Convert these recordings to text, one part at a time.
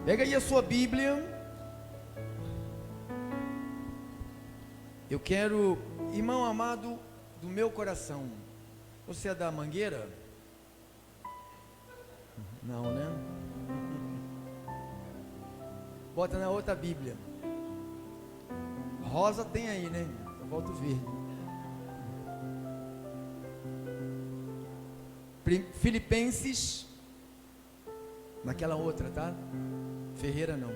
Pega aí a sua Bíblia. Eu quero, irmão amado do meu coração, você é da Mangueira? Não, né? Bota na outra Bíblia. Rosa tem aí, né? Eu volto verde. Filipenses, naquela outra, tá? Ferreira não.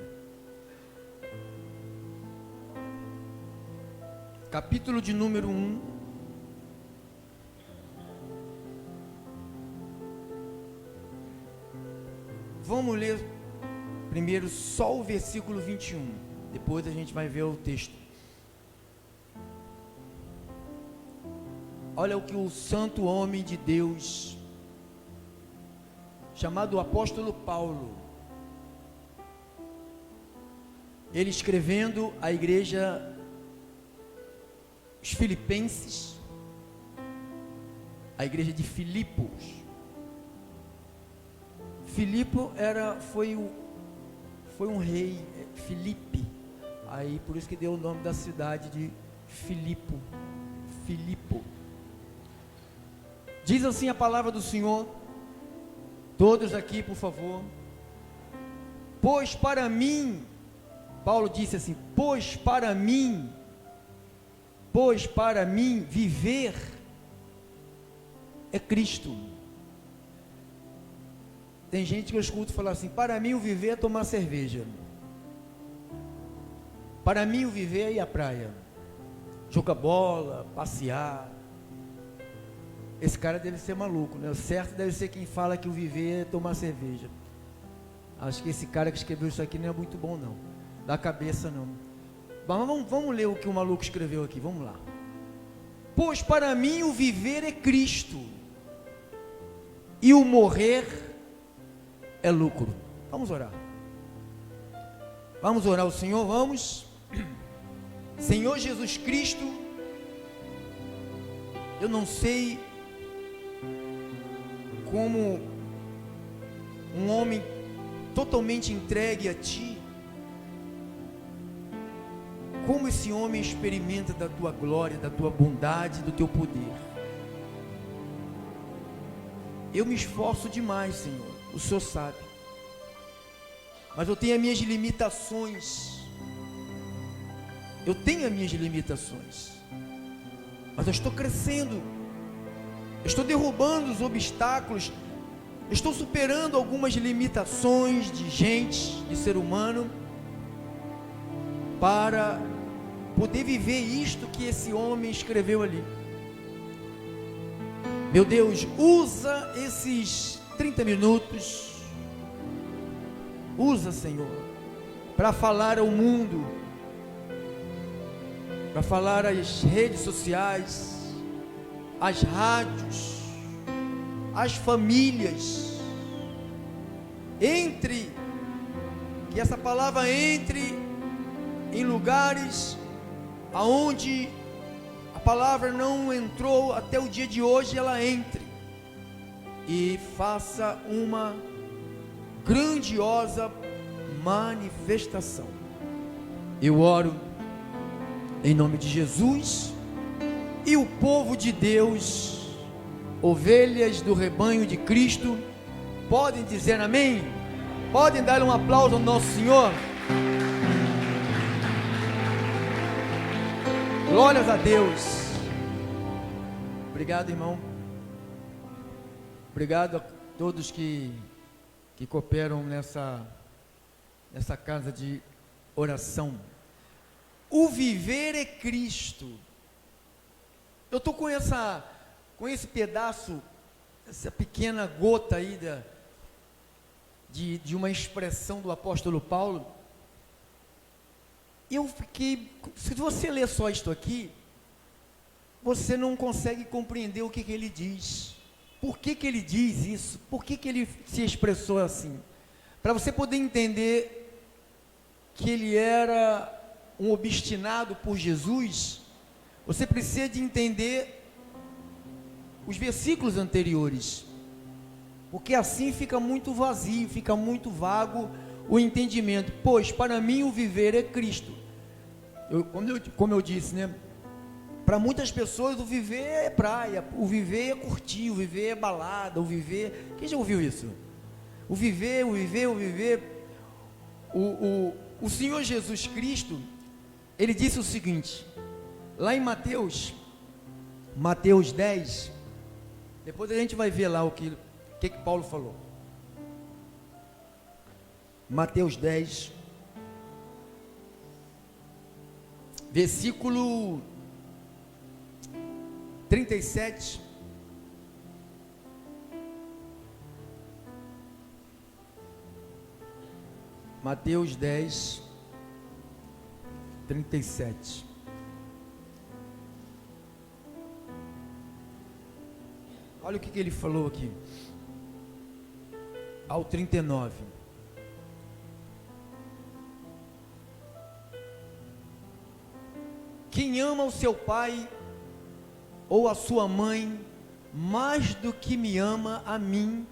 Capítulo de número 1. Vamos ler primeiro só o versículo 21. Depois a gente vai ver o texto. Olha o que o santo homem de Deus, chamado apóstolo Paulo, ele escrevendo à igreja, os filipenses, a igreja de Filipos. Filipo foi um rei, Filipe, aí por isso que deu o nome da cidade de Filipo. Diz assim a palavra do Senhor, todos aqui por favor. Pois para mim, Paulo disse assim, pois para mim viver é Cristo. Tem gente que eu escuto falar assim, para mim o viver é tomar cerveja, para mim o viver é ir à praia, jogar bola, passear. Esse cara deve ser maluco, né? O certo deve ser quem fala que o viver é tomar cerveja. Acho que esse cara que escreveu isso aqui não é muito bom não, da cabeça não. Mas vamos ler o que o maluco escreveu aqui, vamos lá. Pois para mim o viver é Cristo, e o morrer é lucro. Vamos orar. Vamos orar ao Senhor, vamos. Senhor Jesus Cristo, eu não sei como um homem totalmente entregue a Ti, como esse homem experimenta da Tua glória, da Tua bondade, do Teu poder. Eu me esforço demais, Senhor, o Senhor sabe, mas eu tenho as minhas limitações, mas eu estou crescendo, eu estou derrubando os obstáculos, eu estou superando algumas limitações de gente, de ser humano, para poder viver isto que esse homem escreveu ali. Meu Deus, usa esses 30 minutos, usa, Senhor, para falar ao mundo, para falar às redes sociais, às rádios, às famílias, que essa palavra entre em lugares aonde a palavra não entrou até o dia de hoje, ela entre e faça uma grandiosa manifestação. Eu oro em nome de Jesus, e o povo de Deus, ovelhas do rebanho de Cristo, podem dizer amém? Podem dar um aplauso ao nosso Senhor? Glórias a Deus. Obrigado, irmão. Obrigado a todos que cooperam nessa casa de oração. O viver é Cristo. Eu estou com esse pedaço, essa pequena gota aí de uma expressão do apóstolo Paulo. Eu fiquei, se você ler só isto aqui, você não consegue compreender o que ele diz. Por que ele diz isso? Por que ele se expressou assim? Para você poder entender que ele era um obstinado por Jesus, você precisa de entender os versículos anteriores, porque assim fica muito vazio, fica muito vago o entendimento, pois para mim o viver é Cristo. Como eu disse, né? Para muitas pessoas o viver é praia, o viver é curtir, o viver é balada, o viver... Quem já ouviu isso? O Senhor Jesus Cristo, ele disse o seguinte, lá em Mateus 10, depois a gente vai ver lá o que Paulo falou. Mateus 10, versículo 37. Mateus 10, 37. Olha o que ele falou aqui. Ao 39. Quem ama o seu pai ou a sua mãe mais do que me ama a mim,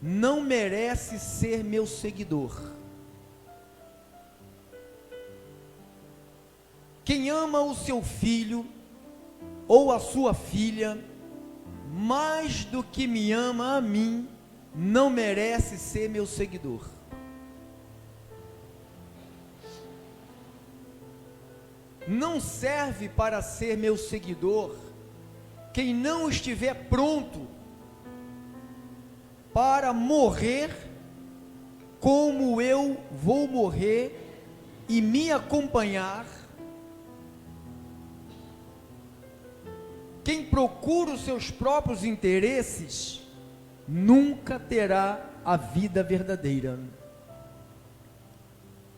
não merece ser meu seguidor. Quem ama o seu filho ou a sua filha mais do que me ama a mim, não merece ser meu seguidor. Não serve para ser meu seguidor quem não estiver pronto para morrer como eu vou morrer e me acompanhar. Quem procura os seus próprios interesses nunca terá a vida verdadeira.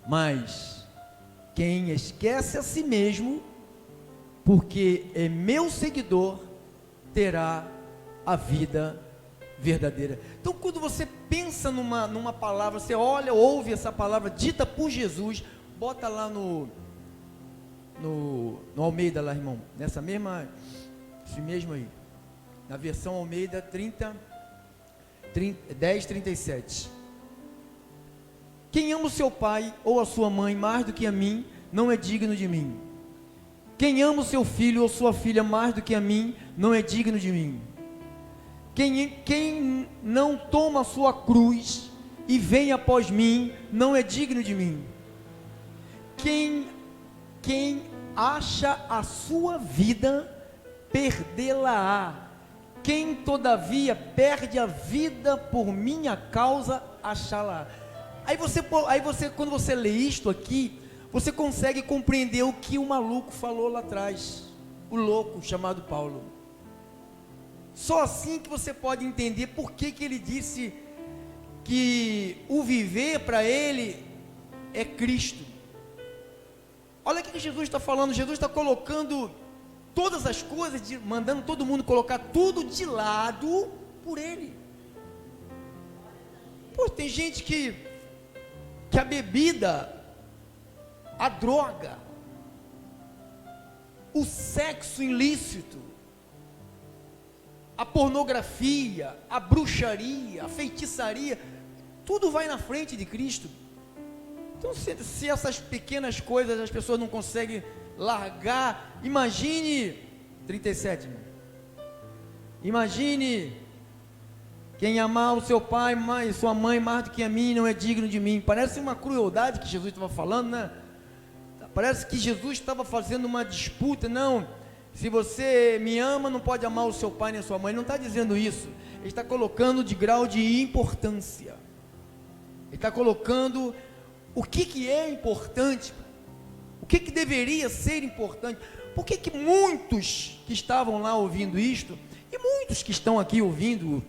Mas quem esquece a si mesmo, porque é meu seguidor, terá a vida verdadeira. Então, quando você pensa numa palavra, você olha, ouve essa palavra dita por Jesus, bota lá no Almeida lá, irmão, nessa mesma, esse mesmo aí, na versão Almeida 10:37. Quem ama o seu pai ou a sua mãe mais do que a mim, não é digno de mim. Quem ama o seu filho ou sua filha mais do que a mim, não é digno de mim. Quem não toma a sua cruz e vem após mim, não é digno de mim. Quem acha a sua vida, perdê-la-á. Quem todavia perde a vida por minha causa, achá-la. Aí você, quando você lê isto aqui, você consegue compreender o que o maluco falou lá atrás, o louco chamado Paulo. Só assim que você pode entender por que ele disse que o viver para ele é Cristo. Olha o que Jesus está falando. Jesus está colocando todas as coisas, mandando todo mundo colocar tudo de lado por ele. Pô, tem gente que a bebida, a droga, o sexo ilícito, a pornografia, a bruxaria, a feitiçaria, tudo vai na frente de Cristo. Então, se essas pequenas coisas as pessoas não conseguem largar, imagine, 37, irmão. Imagine quem amar o seu pai mais, sua mãe mais do que a mim, não é digno de mim. Parece uma crueldade que Jesus estava falando, né? Parece que Jesus estava fazendo uma disputa. Não, se você me ama, não pode amar o seu pai nem a sua mãe. Ele não está dizendo isso. Ele está colocando de grau de importância. Ele está colocando o que é importante, o que deveria ser importante. Por que muitos que estavam lá ouvindo isto, e muitos que estão aqui ouvindo,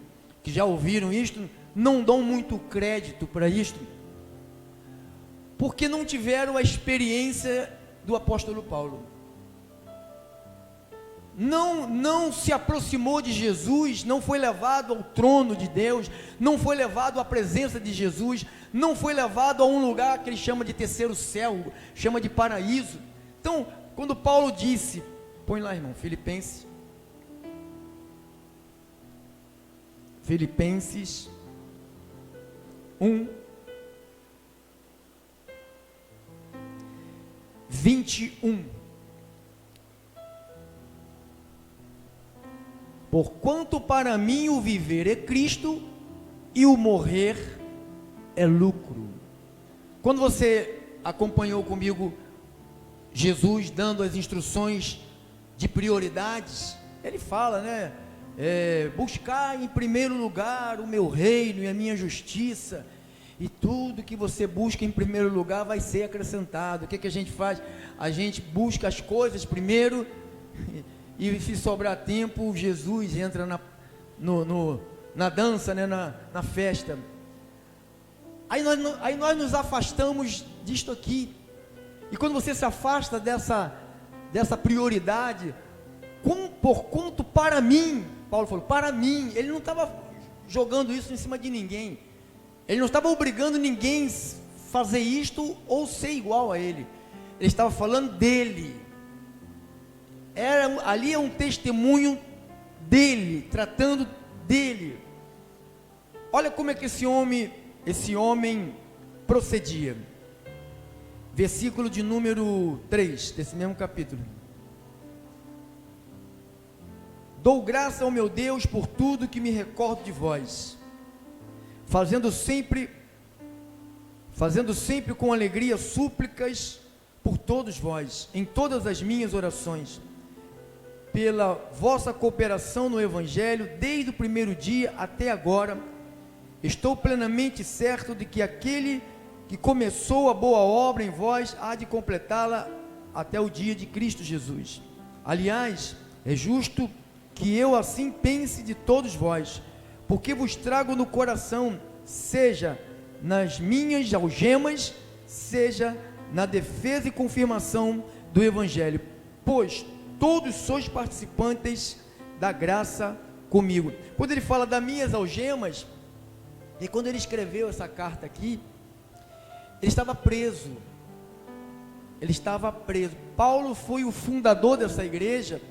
que já ouviram isto, não dão muito crédito para isto? Porque não tiveram a experiência do apóstolo Paulo. Não se aproximou de Jesus, não foi levado ao trono de Deus, não foi levado à presença de Jesus, não foi levado a um lugar que ele chama de terceiro céu, chama de paraíso. Então, quando Paulo disse, põe lá, irmão, Filipenses 1, 21. Porquanto para mim o viver é Cristo e o morrer é lucro. Quando você acompanhou comigo Jesus dando as instruções de prioridades, ele fala, né? Buscar em primeiro lugar o meu reino e a minha justiça, e tudo que você busca em primeiro lugar vai ser acrescentado. O que a gente faz? A gente busca as coisas primeiro, e se sobrar tempo, Jesus entra na dança, né? na festa. Aí nós nos afastamos disto aqui, e quando você se afasta dessa prioridade, porquanto para mim, Paulo falou, para mim, ele não estava jogando isso em cima de ninguém, ele não estava obrigando ninguém a fazer isto ou ser igual a ele, ele estava falando dele, ali é um testemunho dele, tratando dele. Olha como é que esse homem procedia, versículo de número 3, desse mesmo capítulo. Dou graça ao meu Deus por tudo que me recordo de vós, fazendo sempre com alegria súplicas por todos vós, em todas as minhas orações, pela vossa cooperação no Evangelho, desde o primeiro dia até agora. Estou plenamente certo de que aquele que começou a boa obra em vós há de completá-la até o dia de Cristo Jesus. Aliás, é justo que eu assim pense de todos vós, porque vos trago no coração, seja nas minhas algemas, seja na defesa e confirmação do Evangelho, pois todos sois participantes da graça comigo. Quando ele fala das minhas algemas, e quando ele escreveu essa carta aqui, ele estava preso. Paulo foi o fundador dessa igreja,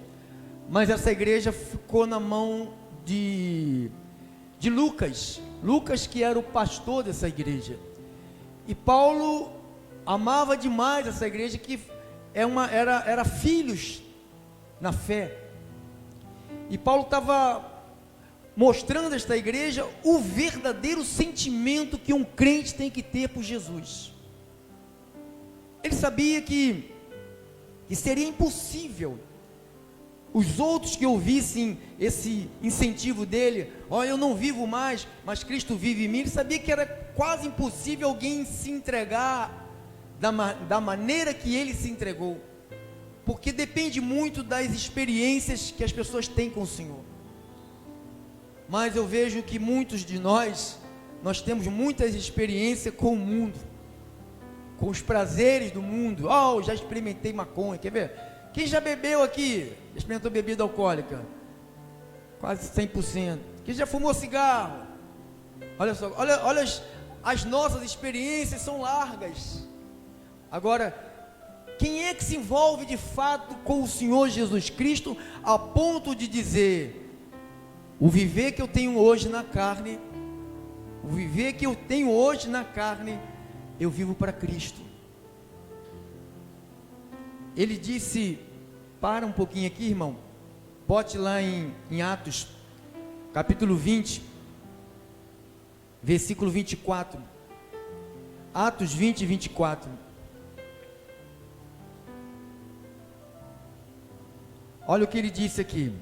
mas essa igreja ficou na mão de Lucas, que era o pastor dessa igreja, e Paulo amava demais essa igreja, que era filhos na fé, e Paulo estava mostrando a esta igreja o verdadeiro sentimento que um crente tem que ter por Jesus. Ele sabia que seria impossível os outros que ouvissem esse incentivo dele, eu não vivo mais, mas Cristo vive em mim. Ele sabia que era quase impossível alguém se entregar da maneira que ele se entregou, porque depende muito das experiências que as pessoas têm com o Senhor. Mas eu vejo que muitos de nós temos muitas experiências com o mundo, com os prazeres do mundo. Já experimentei maconha, quer ver? Quem já bebeu aqui? Experimentou bebida alcoólica? Quase 100%. Quem já fumou cigarro? Olha só, olha as nossas experiências são largas. Agora, quem é que se envolve de fato com o Senhor Jesus Cristo, a ponto de dizer: o viver que eu tenho hoje na carne, eu vivo para Cristo. Ele disse, para um pouquinho aqui, irmão, bote lá em Atos, capítulo 20, versículo 24, Atos 20, 24, olha o que ele disse aqui: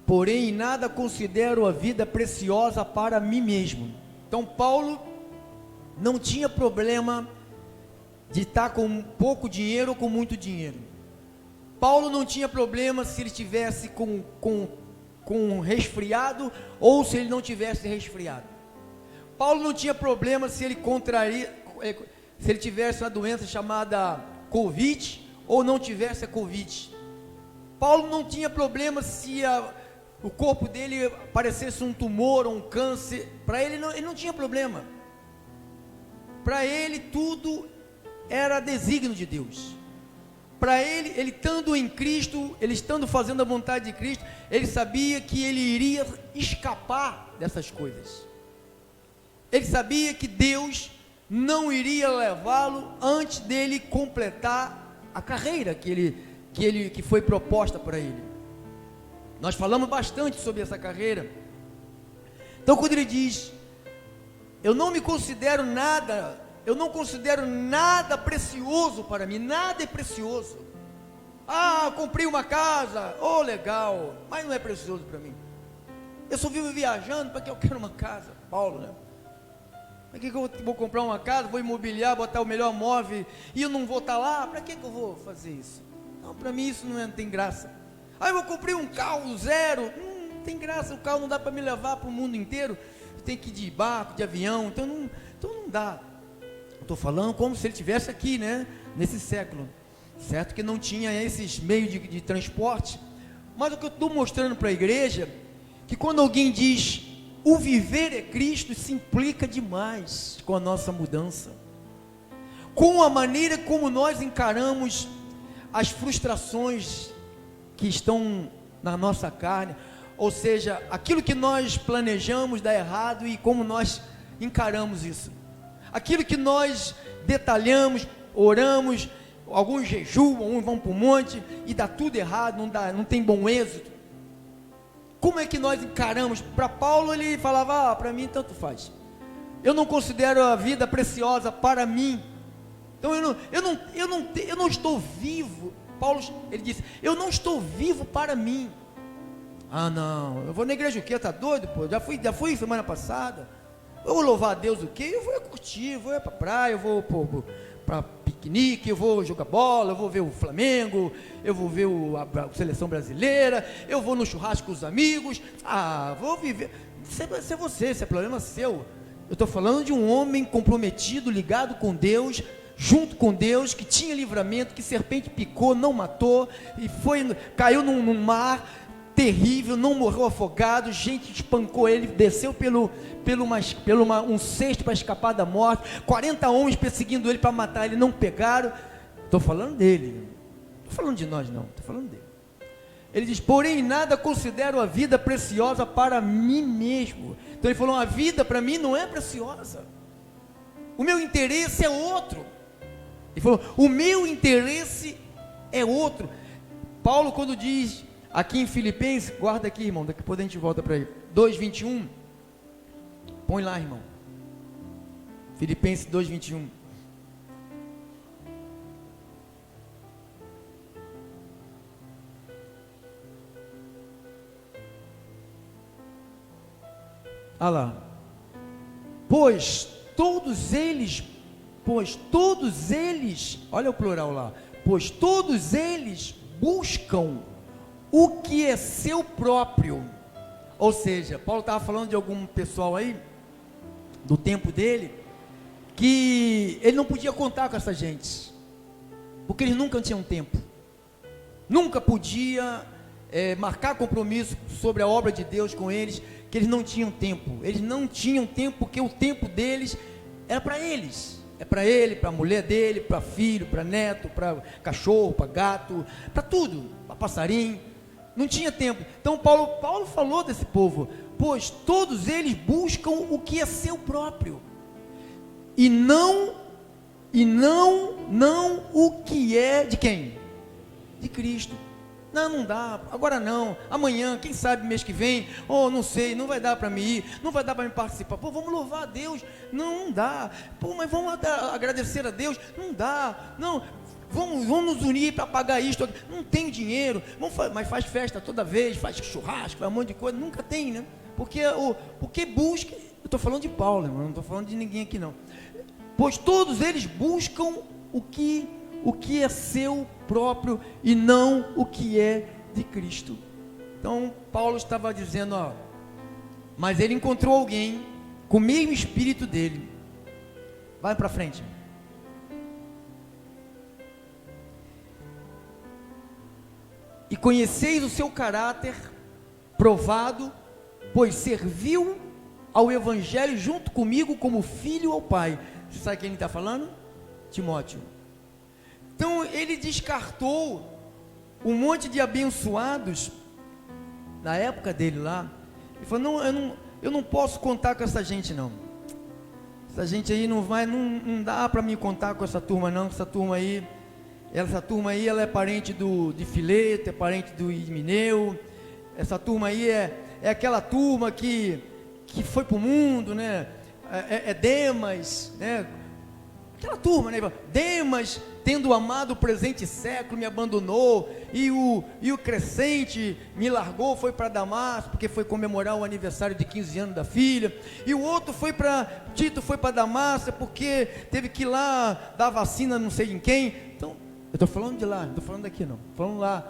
porém em nada considero a vida preciosa para mim mesmo. Então Paulo não tinha problema de estar com pouco dinheiro ou com muito dinheiro. Paulo não tinha problema se ele tivesse com resfriado ou se ele não tivesse resfriado. Paulo não tinha problema se ele tivesse uma doença chamada Covid ou não tivesse a Covid. Paulo não tinha problema se o corpo dele parecesse um tumor ou um câncer. Para ele não tinha problema. Para ele tudo era desígnio de Deus. Para ele estando em Cristo, ele estando fazendo a vontade de Cristo, ele sabia que ele iria escapar dessas coisas. Ele sabia que Deus não iria levá-lo antes dele completar a carreira que foi proposta para ele. Nós falamos bastante sobre essa carreira. Então, quando ele diz: eu não considero nada precioso para mim, nada é precioso. Comprei uma casa, legal, mas não é precioso para mim. Eu só vivo viajando, para que eu quero uma casa? Paulo, né? Para que eu vou comprar uma casa, vou imobiliar, botar o melhor móvel, e eu não vou estar lá? Para que eu vou fazer isso? Não, para mim isso não tem graça. Eu vou comprar um carro zero, não tem graça, o carro não dá para me levar para o mundo inteiro, tem que ir de barco, de avião, então não dá. Estou falando como se ele estivesse aqui, né, nesse século, certo que não tinha esses meios de transporte, mas o que eu estou mostrando para a igreja, que quando alguém diz, o viver é Cristo, se implica demais com a nossa mudança, com a maneira como nós encaramos as frustrações que estão na nossa carne, ou seja, aquilo que nós planejamos dá errado e como nós encaramos isso, aquilo que nós detalhamos, oramos, alguns jejuam, uns vão para o monte e dá tudo errado, não tem bom êxito. Como é que nós encaramos? Para Paulo ele falava, para mim tanto faz, eu não considero a vida preciosa para mim, então eu não estou vivo. Paulo, ele disse, eu não estou vivo para mim. Não, eu vou na igreja o quê? Tá doido, pô? Já fui semana passada. Eu vou louvar a Deus o quê? Eu vou curtir, eu vou para praia, eu vou para piquenique, eu vou jogar bola, eu vou ver o Flamengo, eu vou ver a seleção brasileira, eu vou no churrasco com os amigos. Vou viver. Isso é você, isso é problema seu. Eu estou falando de um homem comprometido, ligado com Deus, junto com Deus, que tinha livramento, que serpente picou, não matou, e caiu num mar terrível, não morreu afogado, gente espancou ele, desceu um cesto para escapar da morte, 40 homens perseguindo ele para matar ele, não pegaram. Estou falando dele, não estou falando de nós não, estou falando dele. Ele diz, porém nada considero a vida preciosa para mim mesmo. Então ele falou, a vida para mim não é preciosa, o meu interesse é outro. Ele falou, o meu interesse é outro. Paulo, quando diz aqui em Filipenses, guarda aqui, irmão, daqui a pouco a gente volta para aí, 2:21, põe lá, irmão, Filipenses 2:21. Lá, pois todos eles, olha o plural lá, pois todos eles buscam o que é seu próprio. Ou seja, Paulo estava falando de algum pessoal aí, do tempo dele, que ele não podia contar com essa gente, porque eles nunca tinham tempo, nunca podia marcar compromisso sobre a obra de Deus com eles, que eles não tinham tempo, porque o tempo deles era para eles, é para ele, para a mulher dele, para filho, para neto, para cachorro, para gato, para tudo, para passarinho, não tinha tempo. Então Paulo falou desse povo, pois todos eles buscam o que é seu próprio, e não o que é de quem? De Cristo. Não dá, agora não, amanhã, quem sabe mês que vem, não sei, não vai dar para me ir, não vai dar para me participar, vamos louvar a Deus, não dá, mas vamos agradecer a Deus, não dá, não, vamos nos unir para pagar isto, não tem dinheiro, mas faz festa toda vez, faz churrasco, faz um monte de coisa, nunca tem, né, porque busca, eu estou falando de Paulo, irmão, não estou falando de ninguém aqui não, pois todos eles buscam o que é seu próprio e não o que é de Cristo. Então Paulo estava dizendo, mas ele encontrou alguém com o mesmo espírito dele. Vai para frente. E conheceis o seu caráter provado, pois serviu ao evangelho junto comigo como filho ao Pai. Você sabe quem ele está falando? Timóteo. Então ele descartou um monte de abençoados na época dele lá. Ele falou, eu não posso contar com essa gente não. Essa gente aí não vai, não dá para me contar com essa turma não, essa turma aí ela é parente de Fileto, é parente do Ismineu. Essa turma aí é aquela turma que foi para o mundo, né? É Demas, né? Aquela turma, né? Demas, tendo amado o presente século, me abandonou, e o Crescente me largou, foi para Damasco, porque foi comemorar o aniversário de 15 anos da filha, e o outro Tito foi para Damasco, porque teve que ir lá dar vacina não sei em quem. Então, eu estou falando de lá, não estou falando daqui não, estou falando lá.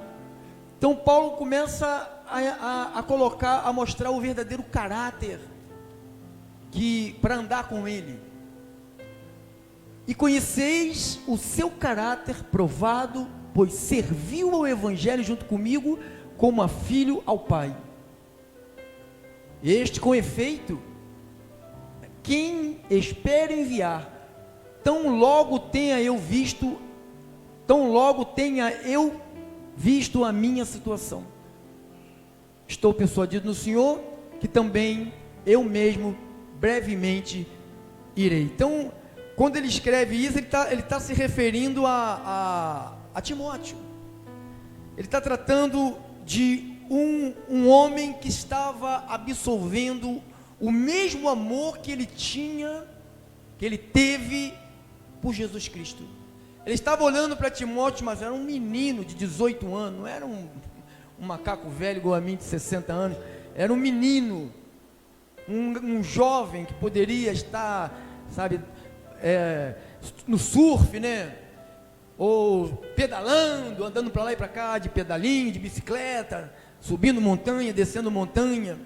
Então Paulo começa a mostrar o verdadeiro caráter, para andar com ele. E conheceis o seu caráter provado, pois serviu ao Evangelho junto comigo, como a filho ao Pai. Este, com efeito, quem espera enviar, tão logo tenha eu visto a minha situação. Estou persuadido no Senhor, que também eu mesmo brevemente irei. Então, quando ele escreve isso, ele tá se referindo a Timóteo. Ele está tratando de um homem que estava absorvendo o mesmo amor que ele teve por Jesus Cristo. Ele estava olhando para Timóteo, mas era um menino de 18 anos, não era um macaco velho igual a mim de 60 anos, era um menino, um jovem que poderia estar, sabe, no surf, né? Ou pedalando, andando para lá e para cá, de pedalinho, de bicicleta, subindo montanha, descendo montanha.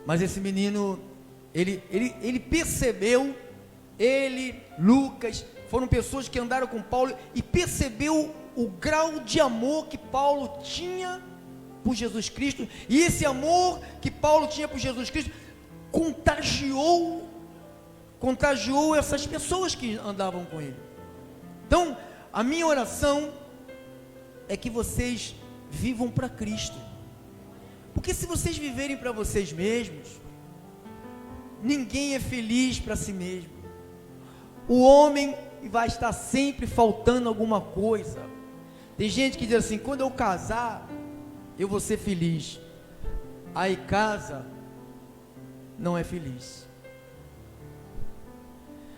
Mas esse menino, ele percebeu, Lucas, foram pessoas que andaram com Paulo e percebeu o grau de amor que Paulo tinha por Jesus Cristo, e esse amor que Paulo tinha por Jesus Cristo contagiou essas pessoas que andavam com ele. Então, a minha oração é que vocês vivam para Cristo, porque se vocês viverem para vocês mesmos, ninguém é feliz para si mesmo. O homem vai estar sempre faltando alguma coisa. Tem gente que diz assim: quando eu casar, eu vou ser feliz. Aí casa, não é feliz.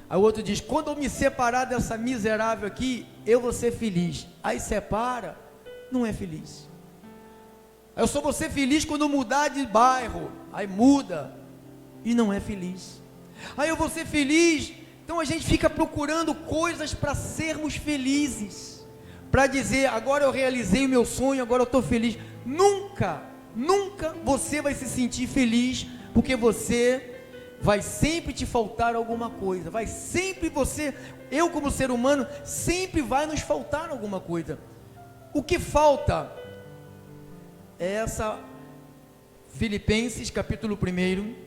Aí o outro diz: quando eu me separar dessa miserável aqui, eu vou ser feliz. Aí separa, não é feliz. Aí eu só vou ser feliz quando mudar de bairro. Aí muda e não é feliz. Aí eu vou ser feliz. Então a gente fica procurando coisas para sermos felizes, para dizer: agora eu realizei o meu sonho, agora eu estou feliz. Nunca você vai se sentir feliz, porque vai sempre te faltar alguma coisa, eu como ser humano, sempre vai nos faltar alguma coisa. O que falta é essa, Filipenses capítulo 1,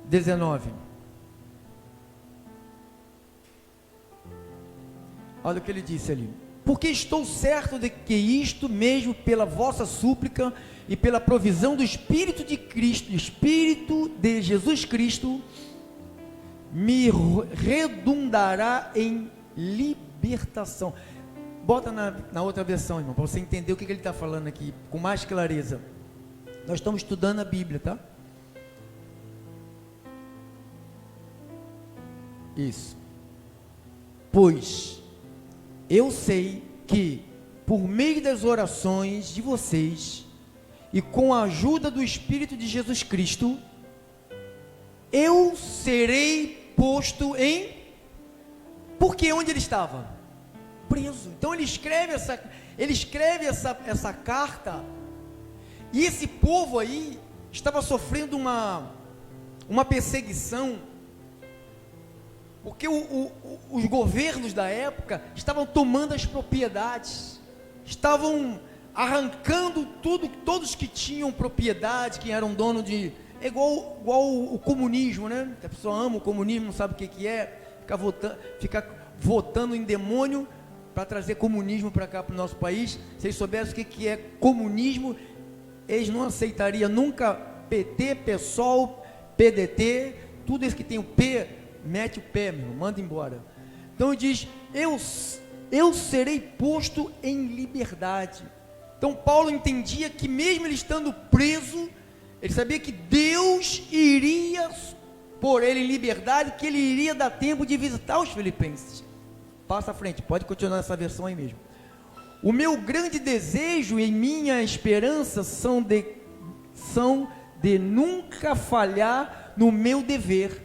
(19). Olha o que ele disse ali: porque estou certo de que isto mesmo, pela vossa súplica e pela provisão do Espírito de Cristo, Espírito de Jesus Cristo, me redundará em libertação. Bota na outra versão, irmão, para você entender o que ele está falando aqui com mais clareza. Nós estamos estudando a Bíblia, tá? Isso. Pois eu sei que, por meio das orações de vocês e com a ajuda do Espírito de Jesus Cristo, eu serei posto em... Porque onde ele estava? Preso. Então ele escreve essa carta, e esse povo aí estava sofrendo uma perseguição, porque os governos da época estavam tomando as propriedades, estavam arrancando todos que tinham propriedade, que eram dono de... É igual o comunismo, né? A pessoa ama o comunismo, não sabe o que é, fica votando em demônio para trazer comunismo para cá, para o nosso país. Se eles soubessem o que é comunismo, eles não aceitariam nunca PT, PSOL, PDT, tudo isso que tem o P, mete o pé, meu, manda embora. Então ele diz, eu serei posto em liberdade. Então Paulo entendia que mesmo ele estando preso, ele sabia que Deus iria pôr ele em liberdade, que ele iria dar tempo de visitar os filipenses. Passa à frente, pode continuar essa versão aí mesmo. O meu grande desejo e minha esperança são de nunca falhar no meu dever,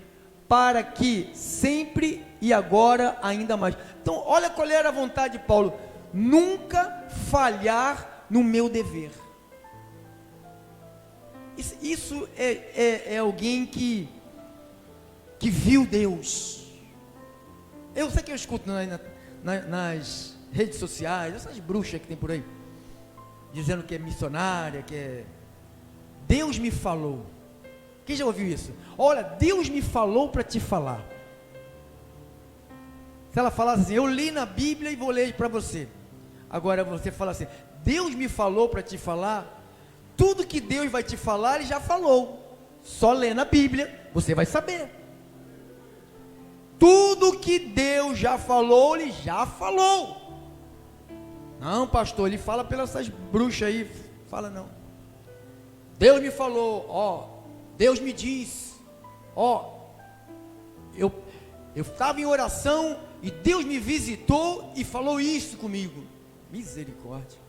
para que sempre e agora ainda mais. Então, olha qual era a vontade de Paulo: nunca falhar no meu dever. Isso é alguém que viu Deus. Eu sei que eu escuto nas redes sociais, essas bruxas que tem por aí, dizendo que é missionária, que é... Deus me falou. Quem já ouviu isso? Olha, Deus me falou para te falar. Se ela falasse assim, eu li na Bíblia e vou ler para você. Agora você fala assim, Deus me falou para te falar. Tudo que Deus vai te falar, Ele já falou. Só lê na Bíblia, você vai saber. Tudo que Deus já falou, Ele já falou. Não, pastor, Ele fala pelas essas bruxas aí. Fala não. Deus me falou, ó, Deus me disse, ó, eu estava em oração e Deus me visitou e falou isso comigo. Misericórdia.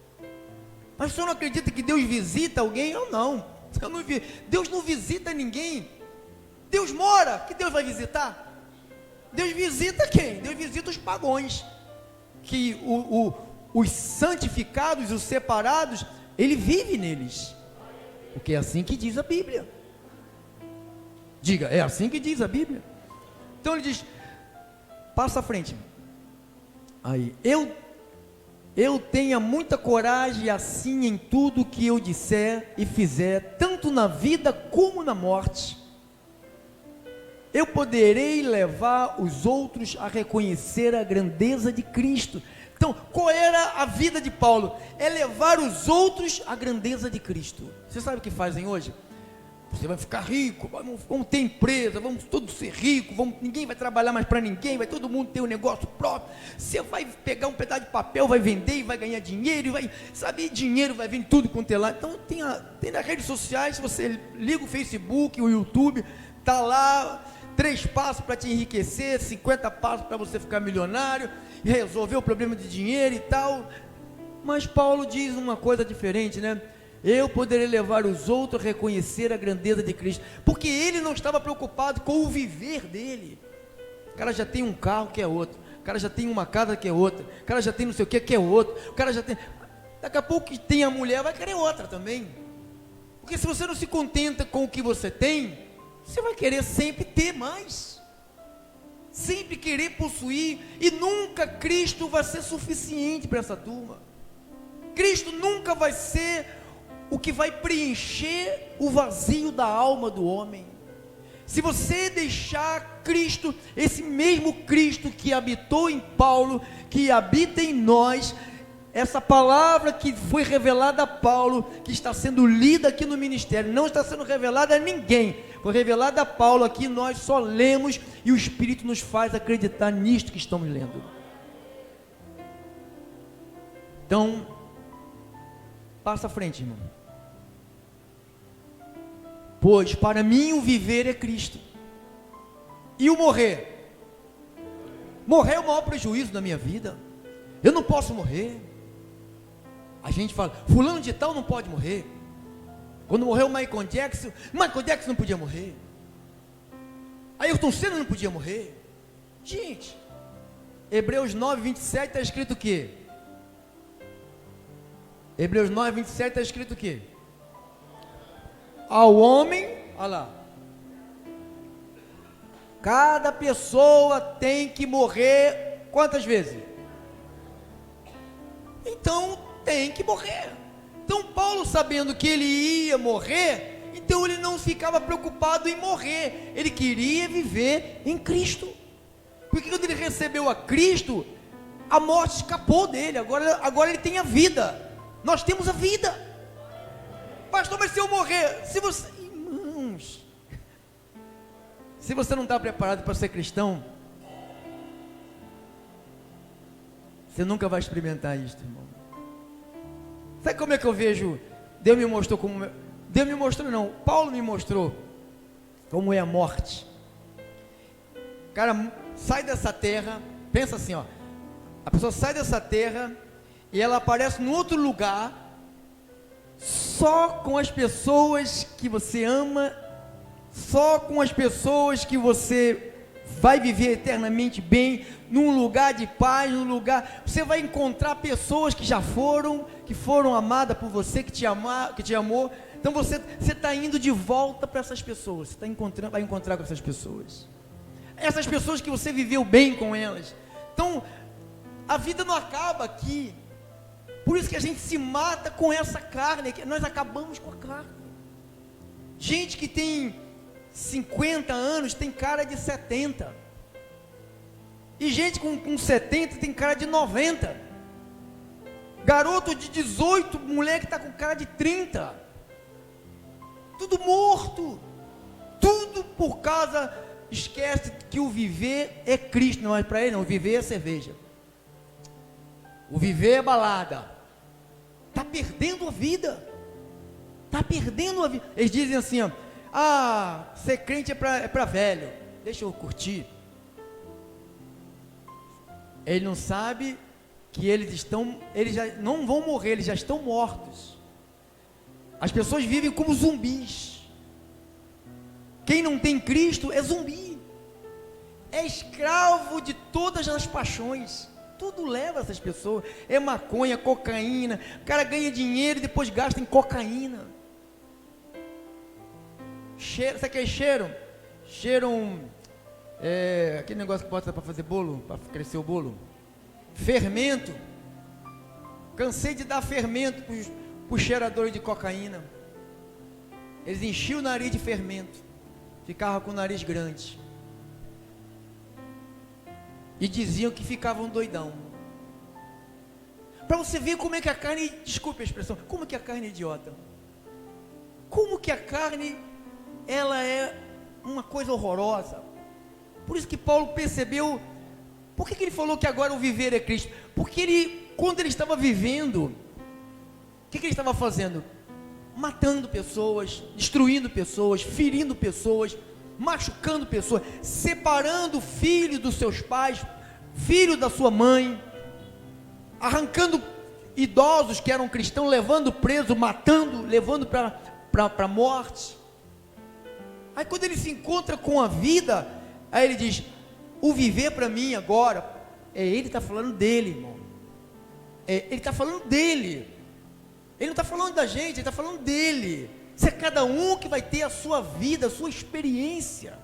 Mas o senhor não acredita que Deus visita alguém? Eu não. Deus não visita ninguém. Deus mora, que Deus vai visitar? Deus visita quem? Deus visita os pagões. Que os santificados, os separados, Ele vive neles. Porque é assim que diz a Bíblia. Diga, é assim que diz a Bíblia. Então ele diz, passa à frente. Aí, eu tenha muita coragem assim em tudo que eu disser e fizer, tanto na vida como na morte. Eu poderei levar os outros a reconhecer a grandeza de Cristo. Então, qual era a vida de Paulo? É levar os outros à grandeza de Cristo. Você sabe o que fazem hoje? Você vai ficar rico, vamos ter empresa, vamos todos ser ricos, ninguém vai trabalhar mais para ninguém, vai todo mundo ter um negócio próprio. Você vai pegar um pedaço de papel, vai vender e vai ganhar dinheiro, dinheiro vai vir tudo quanto é lá. Então tem nas redes sociais, você liga o Facebook, o YouTube, está lá, 3 passos para te enriquecer, 50 passos para você ficar milionário, e resolver o problema de dinheiro e tal. Mas Paulo diz uma coisa diferente, né? Eu poderei levar os outros a reconhecer a grandeza de Cristo, porque ele não estava preocupado com o viver dele. O cara já tem um carro que é outro, o cara já tem uma casa que é outra, o cara já tem não sei o que é outro, o cara já tem, daqui a pouco que tem a mulher vai querer outra também, porque se você não se contenta com o que você tem, você vai querer sempre ter mais, sempre querer possuir, e nunca Cristo vai ser suficiente para essa turma. Cristo nunca vai ser o que vai preencher o vazio da alma do homem. Se você deixar Cristo, esse mesmo Cristo que habitou em Paulo, que habita em nós, essa palavra que foi revelada a Paulo, que está sendo lida aqui no ministério, não está sendo revelada a ninguém, foi revelada a Paulo aqui, nós só lemos e o Espírito nos faz acreditar nisto que estamos lendo. Então, passa à frente, irmão. Pois para mim o viver é Cristo, e o morrer? Morrer é o maior prejuízo da minha vida. Eu não posso morrer. A gente fala, fulano de tal não pode morrer. Quando morreu o Michael Jackson não podia morrer. Ayrton Senna não podia morrer. Gente, Hebreus 9, 27 está escrito o quê? Hebreus 9, 27 está escrito o quê? Ao homem, olha lá, cada pessoa tem que morrer quantas vezes? Então tem que morrer. Então Paulo, sabendo que ele ia morrer, então ele não ficava preocupado em morrer, ele queria viver em Cristo, porque quando ele recebeu a Cristo, a morte escapou dele, agora ele tem a vida. Nós temos a vida. Pastor, mas se eu morrer, irmãos, se você não está preparado para ser cristão, você nunca vai experimentar isso, irmão. Sabe como é que eu vejo? Deus me mostrou Paulo me mostrou como é a morte. Cara, sai dessa terra, pensa assim, ó, a pessoa sai dessa terra e ela aparece num outro lugar, só com as pessoas que você ama, só com as pessoas que você vai viver eternamente bem, num lugar de paz, você vai encontrar pessoas que já foram, que foram amadas por você, que te amou. Então você está indo de volta para essas pessoas, você vai encontrar com essas pessoas que você viveu bem com elas. Então a vida não acaba aqui. Por isso que a gente se mata com essa carne, que nós acabamos com a carne. Gente que tem 50 anos tem cara de 70. E gente com 70 tem cara de 90. Garoto de 18, mulher que está com cara de 30. Tudo morto. Tudo por causa, esquece que o viver é Cristo. Não é para ele, não, o viver é cerveja. O viver é balada. Está perdendo a vida. Está perdendo a vida. Eles dizem assim, ó, ser crente é para velho. Deixa eu curtir. Ele não sabe que eles já não vão morrer, eles já estão mortos. As pessoas vivem como zumbis. Quem não tem Cristo é zumbi. É escravo de todas as paixões. Tudo leva essas pessoas. É maconha, cocaína. O cara ganha dinheiro e depois gasta em cocaína. Cheiro, sabe o que é cheiro? Cheiro aquele negócio que bota para fazer bolo, para crescer o bolo. Fermento. Cansei de dar fermento para os cheiradores de cocaína. Eles enchiam o nariz de fermento. Ficavam com o nariz grande. E diziam que ficavam doidão. Para você ver como é que a carne, desculpe a expressão, como que a carne é idiota. Como que a carne, ela é uma coisa horrorosa. Por isso que Paulo percebeu, por que ele falou que agora o viver é Cristo? Porque quando ele estava vivendo, o que ele estava fazendo? Matando pessoas, destruindo pessoas, ferindo pessoas, machucando pessoas, separando filho dos seus pais, filho da sua mãe, arrancando idosos que eram cristãos, levando preso, matando, levando para a morte. Aí quando ele se encontra com a vida, aí ele diz, o viver para mim agora, ele está falando dele, irmão, ele está falando dele, ele não está falando da gente, ele está falando dele. Isso é cada um que vai ter a sua vida, a sua experiência,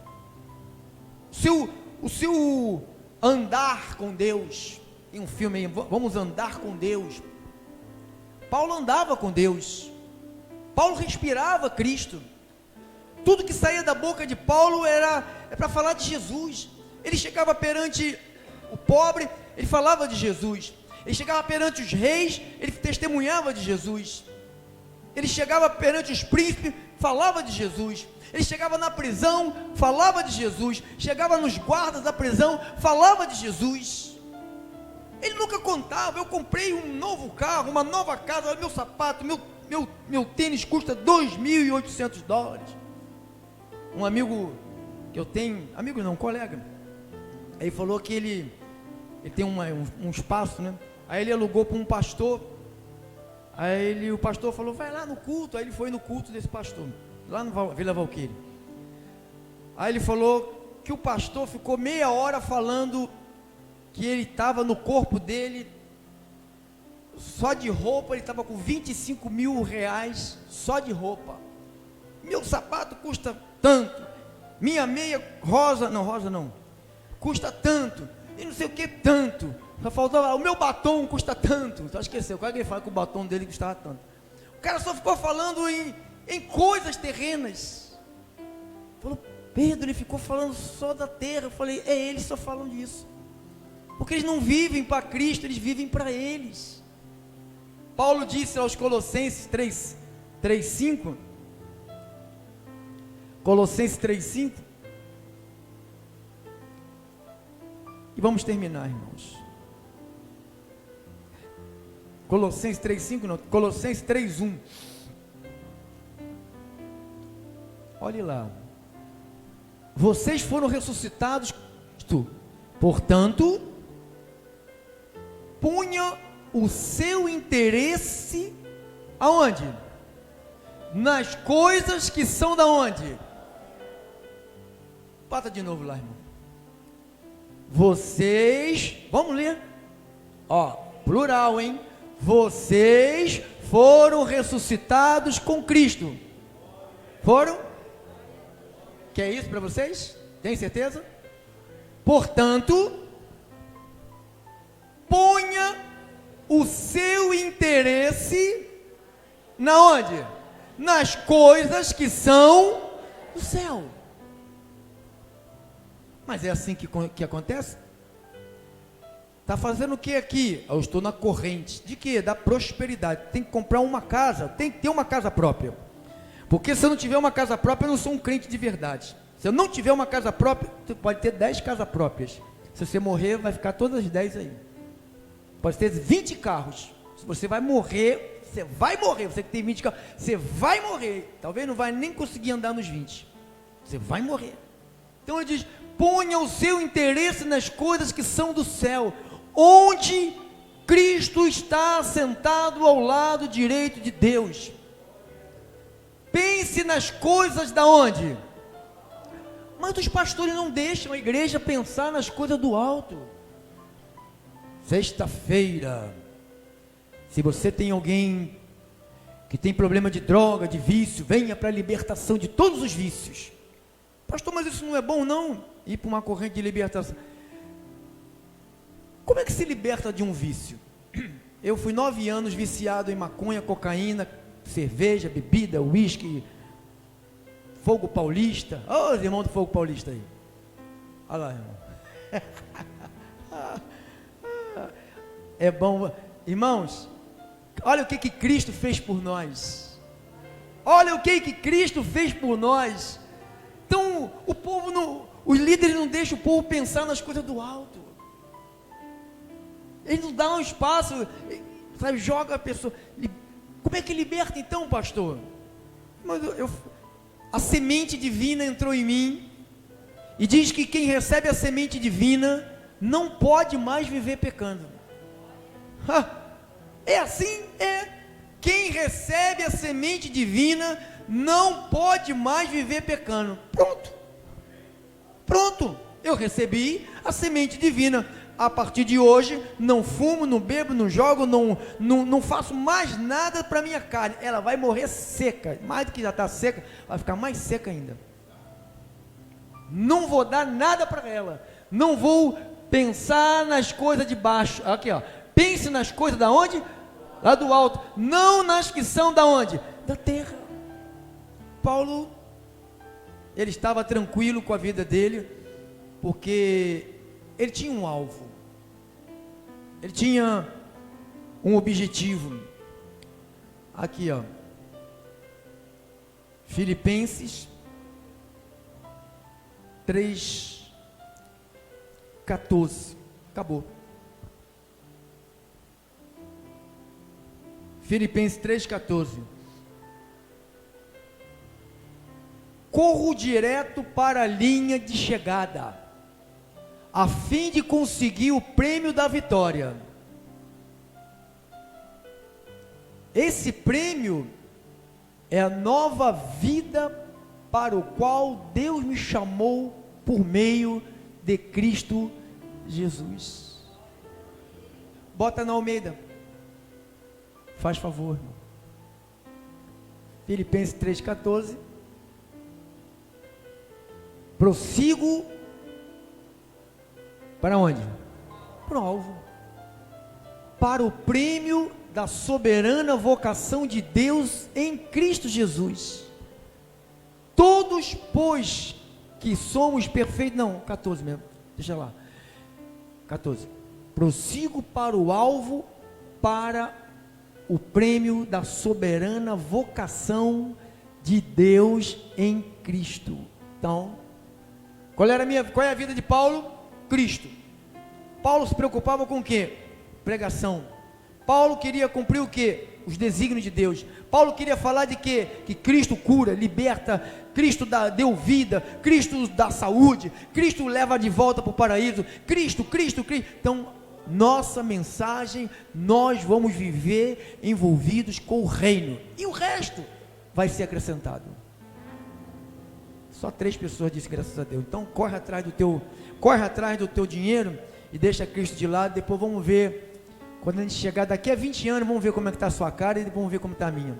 o seu andar com Deus. Tem um filme aí, vamos andar com Deus. Paulo andava com Deus, Paulo respirava Cristo, tudo que saía da boca de Paulo é para falar de Jesus. Ele chegava perante o pobre, ele falava de Jesus. Ele chegava perante os reis, ele testemunhava de Jesus. Ele chegava perante os príncipes, falava de Jesus. Ele chegava na prisão, falava de Jesus. Chegava nos guardas da prisão, falava de Jesus. Ele nunca contava, eu comprei um novo carro, uma nova casa, olha meu sapato, meu tênis custa $2.800. Um amigo que eu tenho, amigo não, colega, aí falou que ele tem um espaço, né? Aí ele alugou para um pastor. Aí o pastor falou, vai lá no culto. Aí ele foi no culto desse pastor, lá no Vila Valqueire. Aí ele falou que o pastor ficou meia hora falando que ele estava no corpo dele, só de roupa, ele estava com R$25 mil, só de roupa. Meu sapato custa tanto, minha meia rosa não, custa tanto, e não sei o que tanto. Só faltava, o meu batom custa tanto. Só esqueceu, qual é que ele fala que o batom dele custava tanto? O cara só ficou falando em coisas terrenas. Falou, Pedro, ele ficou falando só da terra. Eu falei, eles só falam disso. Porque eles não vivem para Cristo, eles vivem para eles. Paulo disse aos Colossenses 3, 3:5. Colossenses 3:5. E vamos terminar, irmãos. Colossenses 3:5 não, Colossenses 3:1. Olhe lá. Vocês foram ressuscitados, portanto, punha o seu interesse aonde? Nas coisas que são da onde? Bota de novo lá, irmão. Vocês, vamos ler, ó, plural, hein? Vocês foram ressuscitados com Cristo. Foram? Que é isso para vocês? Tem certeza? Portanto, ponha o seu interesse na onde? Nas coisas que são do céu. Mas é assim que acontece? Está fazendo o que aqui? Eu estou na corrente. De quê? Da prosperidade. Tem que comprar uma casa, tem que ter uma casa própria. Porque se eu não tiver uma casa própria, eu não sou um crente de verdade. Se eu não tiver uma casa própria, você pode ter 10 casas próprias. Se você morrer, vai ficar todas as 10 aí. Pode ter 20 carros. Se você vai morrer, você vai morrer. Você que tem 20 carros, você vai morrer. Talvez não vai nem conseguir andar nos 20. Você vai morrer. Então ele diz, ponha o seu interesse nas coisas que são do céu, onde Cristo está sentado ao lado direito de Deus. Pense nas coisas da onde? Mas os pastores não deixam a igreja pensar nas coisas do alto. Sexta-feira, se você tem alguém que tem problema de droga, de vício, venha para a libertação de todos os vícios. Pastor, mas isso não é bom não? Ir para uma corrente de libertação. Como é que se liberta de um vício? Eu fui 9 anos viciado em maconha, cocaína, cerveja, bebida, uísque, fogo paulista. Olha os irmãos do fogo paulista aí. Olha lá, irmão. É bom. Irmãos, olha o que Cristo fez por nós. Olha o que Cristo fez por nós. Então, o povo não, os líderes não deixam o povo pensar nas coisas do alto. Eles não dão um espaço, sabe, joga a pessoa. Como é que liberta então, pastor? Mas a semente divina entrou em mim, e diz que quem recebe a semente divina, não pode mais viver pecando. É assim? É. Quem recebe a semente divina, não pode mais viver pecando. Pronto, eu recebi a semente divina. A partir de hoje, não fumo, não bebo, não jogo, não faço mais nada para minha carne. Ela vai morrer seca, mais do que já está seca, vai ficar mais seca ainda. Não vou dar nada para ela, não vou pensar nas coisas de baixo. Aqui ó, pense nas coisas da onde? Lá do alto, não nas que são da onde? Da terra. Paulo, ele estava tranquilo com a vida dele, porque ele tinha um alvo, ele tinha um objetivo. Aqui ó, Filipenses 3:14, acabou. Filipenses 3:14. Corro direto para a linha de chegada, a fim de conseguir o prêmio da vitória. Esse prêmio é a nova vida para o qual Deus me chamou por meio de Cristo Jesus. Bota na Almeida, faz favor, irmão. Filipenses 3:14. Prossigo para onde? Para o alvo, para o prêmio da soberana vocação de Deus em Cristo Jesus. Todos, pois, que somos perfeitos, não, 14 mesmo, deixa lá, 14, prossigo para o alvo, para o prêmio da soberana vocação de Deus em Cristo. Então, qual é a vida de Paulo? Cristo. Paulo se preocupava com o quê? Pregação. Paulo queria cumprir o quê? Os desígnios de Deus. Paulo queria falar de quê? Que Cristo cura, liberta, Cristo deu vida, Cristo dá saúde, Cristo leva de volta para o paraíso, Cristo. Então, nossa mensagem, nós vamos viver envolvidos com o reino, e o resto vai ser acrescentado. Só 3 pessoas disseram graças a Deus. Então corre atrás do teu dinheiro e deixa Cristo de lado. Depois vamos ver, quando a gente chegar daqui a 20 anos, vamos ver como é que está a sua cara e vamos ver como está a minha.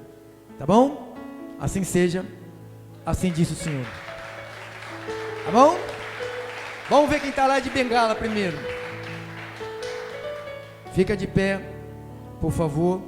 Tá bom? Assim seja, assim disse o Senhor. Tá bom? Vamos ver quem está lá de bengala primeiro. Fica de pé, por favor.